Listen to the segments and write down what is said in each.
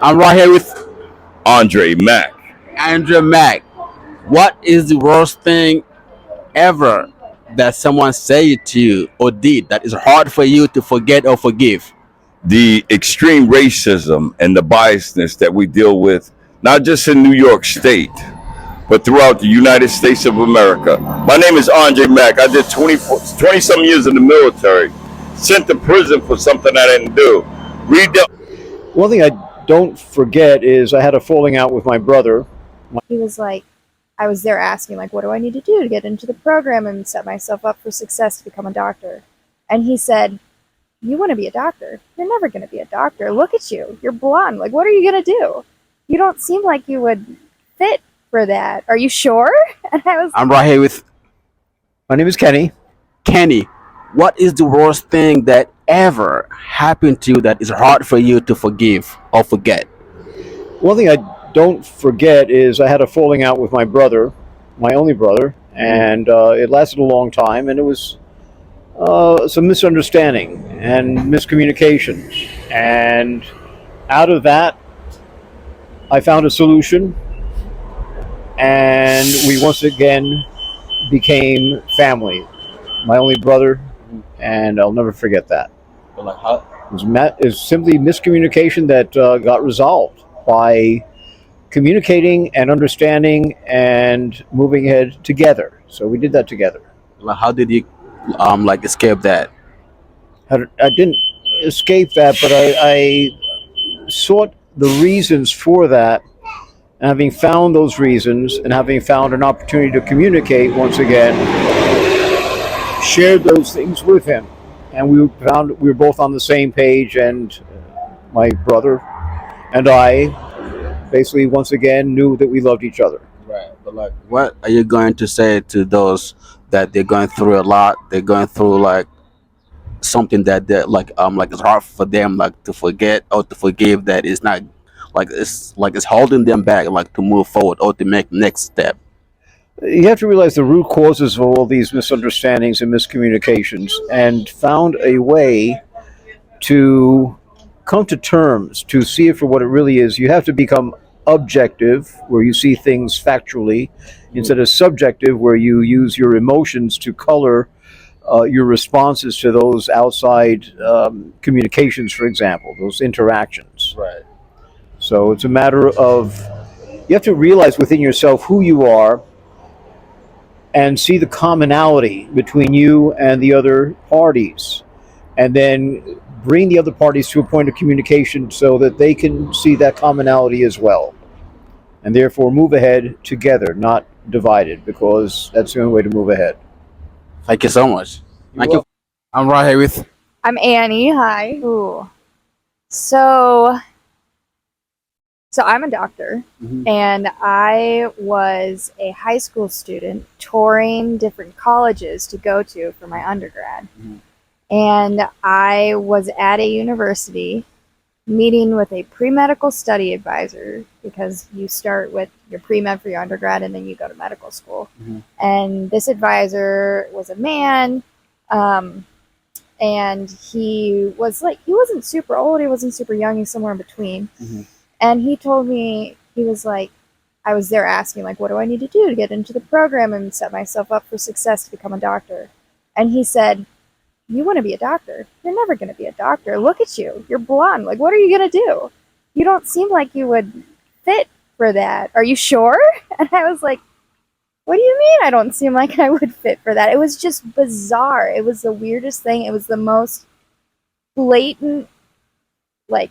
I'm right here with Andre Mack. Andrea Mack. What is the worst thing ever that someone said to you or did that is hard for you to forget or forgive? The extreme racism and the biasness that we deal with, not just in New York State, but throughout the United States of America. My name is Andre Mack. I did 20 some years in the military, sent to prison for something I didn't do. Read the One thing I don't forget is I had a falling out with my brother. He was like, I was there asking, like, what do I need to do to get into the program and set myself up for success to become a doctor? And he said, you want to be a doctor? You're never going to be a doctor. Look at you. You're blonde. Like, what are you going to do? You don't seem like you would fit for that. Are you sure? And I was, I'm right here with My name is Kenny. Kenny. What is the worst thing that ever happened to you that is hard for you to forgive or forget? One thing I don't forget is I had a falling out with my brother, my only brother, and it lasted a long time, and it was some misunderstanding and miscommunication. And out of that, I found a solution, and we once again became family. My only brother, and I'll never forget that. Like how? It was simply miscommunication that got resolved by communicating and understanding and moving ahead together. So we did that together. Like how did you like escape that? I didn't escape that, but I sought the reasons for that. And having found those reasons and having found an opportunity to communicate once again, shared those things with him. And we found we were both on the same page, and my brother and I basically once again knew that we loved each other. Right. But like what are you going to say to those that they're going through a lot? They're going through like something that they like it's hard for them like to forget or to forgive that is not like it's holding them back like to move forward or to make next step. You have to realize the root causes of all these misunderstandings and miscommunications, and found a way to come to terms, to see it for what it really is. You have to become objective, where you see things factually, instead of subjective, where you use your emotions to color your responses to those outside communications, for example, those interactions. Right. So it's a matter of you have to realize within yourself who you are and see the commonality between you and the other parties, and then bring the other parties to a point of communication so that they can see that commonality as well, and therefore move ahead together, not divided, because that's the only way to move ahead. Thank you so much. Thank you. I'm right here with I'm Annie. Hi. Ooh. So, so I'm a doctor, and I was a high school student touring different colleges to go to for my undergrad. And I was at a university meeting with a pre-medical study advisor, because you start with your pre-med for your undergrad and then you go to medical school. And this advisor was a man, and he wasn't super old, he wasn't super young, he's somewhere in between. And he told me, he was like, I was there asking, like, what do I need to do to get into the program and set myself up for success to become a doctor? And he said, you want to be a doctor? You're never going to be a doctor. Look at you. You're blonde. Like, what are you going to do? You don't seem like you would fit for that. Are you sure? And I was like, what do you mean I don't seem like I would fit for that? It was just bizarre. It was the weirdest thing. It was the most blatant, like,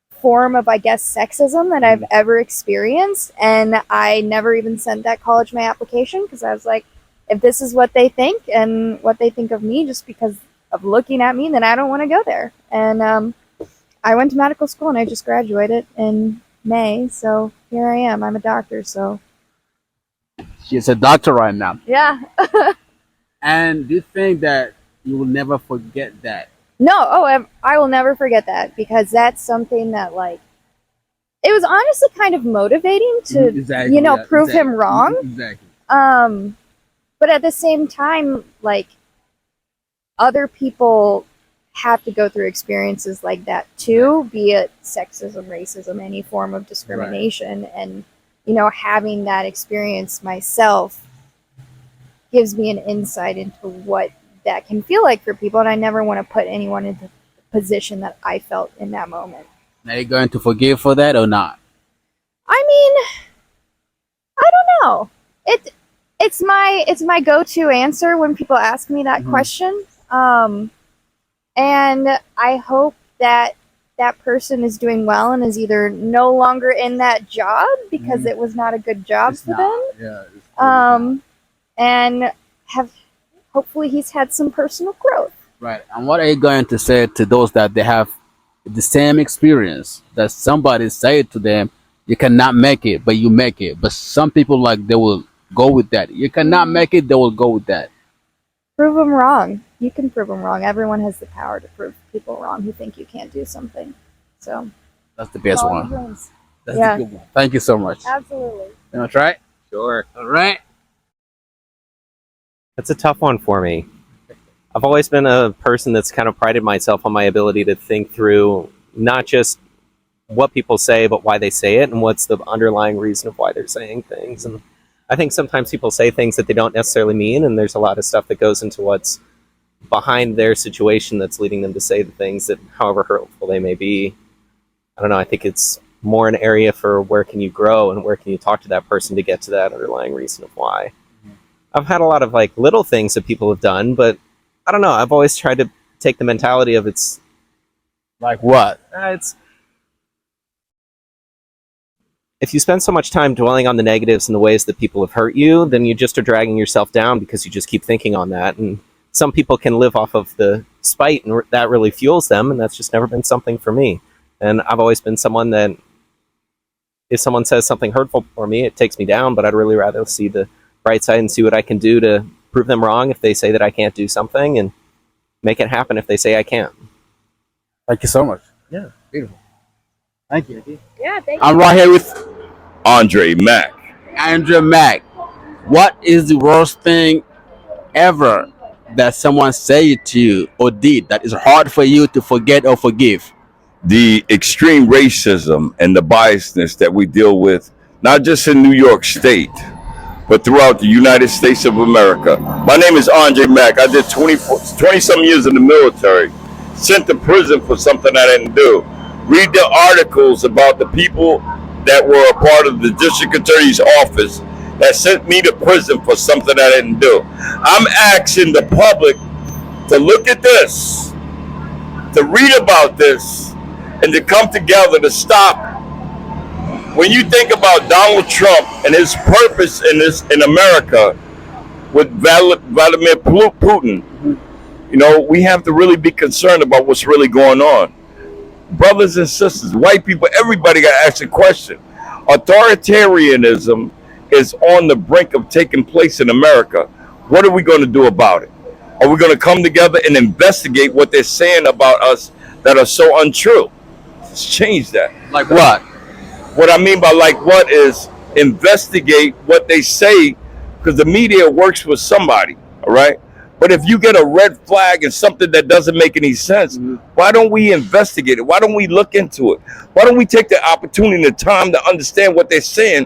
form of, I guess, sexism that I've ever experienced. And I never even sent that college my application, because I was like, if this is what they think and what they think of me just because of looking at me, then I don't want to go there. And I went to medical school and I just graduated in May. So here I am. I'm a doctor. So she's a doctor right now. yeah. And do you think that you will never forget that? No. Oh, I will never forget that, because that's something that, like, it was honestly kind of motivating to, Exactly, you know, yeah, prove him exactly. wrong. Exactly. But at the same time, like, other people have to go through experiences like that too, be it sexism, racism, any form of discrimination. And, having that experience myself gives me an insight into what that can feel like for people. And I never want to put anyone into the position that I felt in that moment. Are you going to forgive for that or not? I mean, I don't know. It's my go-to answer when people ask me that question. And I hope that that person is doing well and is either no longer in that job because it was not a good job for them. Yeah. And hopefully he's had some personal growth. Right. And what are you going to say to those that they have the same experience that somebody said to them, you cannot make it, but you make it. But some people they will go with that. You cannot make it, they will go with that. Prove them wrong. You can prove them wrong. Everyone has the power to prove people wrong who think you can't do something. So That's the best all one. wins. That's Yeah. the good one. Thank you so much. Absolutely. You want to try it? Sure. All right. That's a tough one for me. I've always been a person that's kind of prided myself on my ability to think through not just what people say, but why they say it and what's the underlying reason of why they're saying things. And I think sometimes people say things that they don't necessarily mean, and there's a lot of stuff that goes into what's behind their situation that's leading them to say the things that, however hurtful they may be. I don't know. I think it's more an area for where can you grow and where can you talk to that person to get to that underlying reason of why. I've had a lot of little things that people have done, but I don't know. I've always tried to take the mentality of it's what? If you spend so much time dwelling on the negatives and the ways that people have hurt you, then you just are dragging yourself down because you just keep thinking on that. And some people can live off of the spite, and that really fuels them, and that's just never been something for me. And I've always been someone that if someone says something hurtful for me, it takes me down, but I'd really rather see the bright side and see what I can do to prove them wrong if they say that I can't do something, and make it happen if they say I can't. Thank you so much. Yeah. Beautiful. Thank you. Yeah, thank I'm right here with Andre Mack. Andrea Mack. What is the worst thing ever that someone said to you or did that is hard for you to forget or forgive? The extreme racism and the biasness that we deal with, not just in New York State, but throughout the United States of America. My name is Andre Mack. I did 20-some years in the military, sent to prison for something I didn't do. Read the articles about the people that were a part of the district attorney's office that sent me to prison for something I didn't do. I'm asking the public to look at this, to read about this, and to come together to stop. When you think about Donald Trump and his purpose in America with Vladimir Putin, we have to really be concerned about what's really going on. Brothers and sisters, white people, everybody got to ask a question. Authoritarianism is on the brink of taking place in America. What are we going to do about it? Are we going to come together and investigate what they're saying about us that are so untrue? Let's change that. Like what? What I mean by like what is investigate what they say, because the media works with somebody, all right? But if you get a red flag and something that doesn't make any sense, why don't we investigate it? Why don't we look into it? Why don't we take the opportunity and the time to understand what they're saying?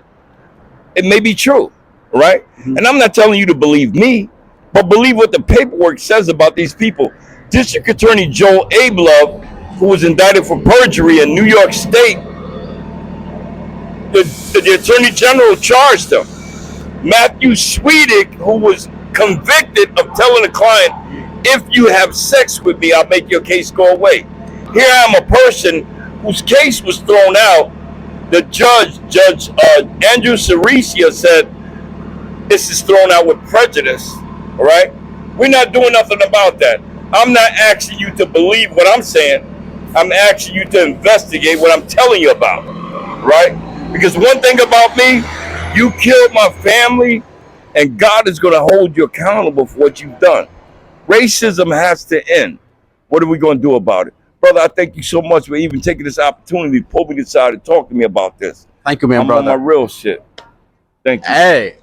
It may be true, right? And I'm not telling you to believe me, but believe what the paperwork says about these people. District Attorney Joel Ablove, who was indicted for perjury in New York State, the Attorney General charged him. Matthew Swedick, who was convicted of telling a client, if you have sex with me, I'll make your case go away. Here I am, a person whose case was thrown out. The Judge Andrew Ceresia, said this is thrown out with prejudice, all right? We're not doing nothing about that. I'm not asking you to believe what I'm saying. I'm asking you to investigate what I'm telling you about, right? Because one thing about me, you killed my family, and God is going to hold you accountable for what you've done. Racism has to end. What are we going to do about it? Brother, I thank you so much for even taking this opportunity to pull me aside and talk to me about this. Thank you, man, I'm brother. on my real shit. Thank you. Hey,